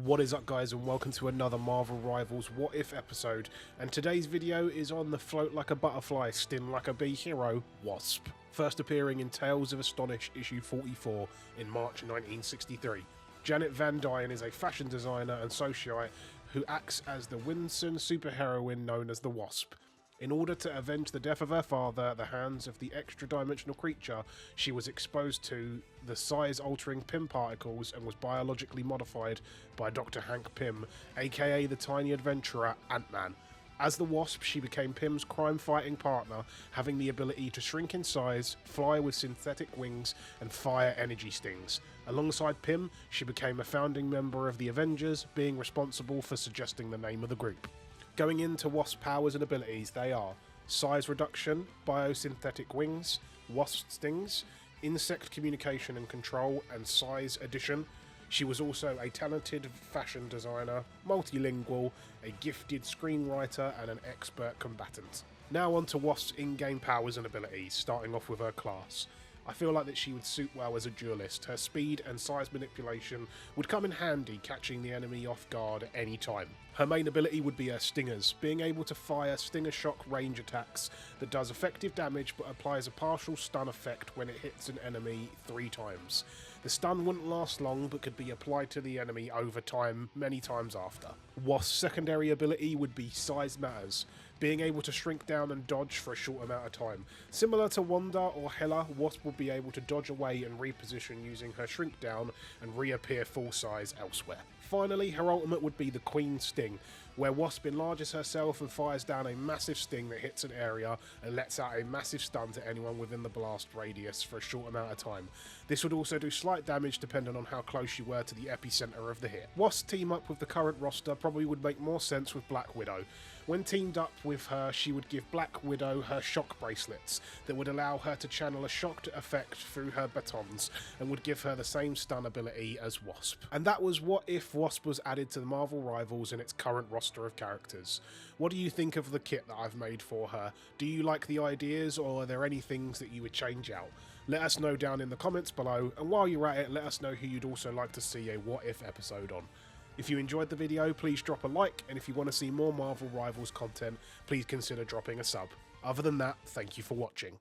What is up, guys, and welcome to another Marvel Rivals What If episode, and today's video is on the float like a butterfly, sting like a bee hero, Wasp. First appearing in Tales of Astonish issue 44 in March 1963. Janet Van Dyne is a fashion designer and socialite who acts as the winsome superheroine known as the Wasp. In order to avenge the death of her father at the hands of the extra-dimensional creature, she was exposed to the size-altering Pym particles and was biologically modified by Dr. Hank Pym, aka the tiny adventurer Ant-Man. As the Wasp, she became Pym's crime-fighting partner, having the ability to shrink in size, fly with synthetic wings, and fire energy stings. Alongside Pym, she became a founding member of the Avengers, being responsible for suggesting the name of the group. Going into Wasp's powers and abilities, they are size reduction, biosynthetic wings, wasp stings, insect communication and control, and size addition. She was also a talented fashion designer, multilingual, a gifted screenwriter, and an expert combatant. Now on to Wasp's in-game powers and abilities, starting off with her class. I feel like that she would suit well as a duelist. Her speed and size manipulation would come in handy, catching the enemy off guard at any time. Her main ability would be her stingers, being able to fire stinger shock range attacks that does effective damage but applies a partial stun effect when it hits an enemy 3 times. The stun wouldn't last long but could be applied to the enemy over time, many times after. Wasp's secondary ability would be size matters, being able to shrink down and dodge for a short amount of time. Similar to Wanda or Hela, Wasp would be able to dodge away and reposition using her shrink down and reappear full size elsewhere. Finally, her ultimate would be the Queen Sting, where Wasp enlarges herself and fires down a massive sting that hits an area and lets out a massive stun to anyone within the blast radius for a short amount of time. This would also do slight damage depending on how close you were to the epicenter of the hit. Wasp's team up with the current roster probably would make more sense with Black Widow. When teamed up with her, she would give Black Widow her shock bracelets that would allow her to channel a shocked effect through her batons and would give her the same stun ability as Wasp. And that was What If Wasp was added to the Marvel Rivals in its current roster of characters. What do you think of the kit that I've made for her? Do you like the ideas, or are there any things that you would change out? Let us know down in the comments below, and while you're at it, let us know who you'd also like to see a What If episode on. If you enjoyed the video, please drop a like, and if you want to see more Marvel Rivals content, please consider dropping a sub. Other than that, thank you for watching.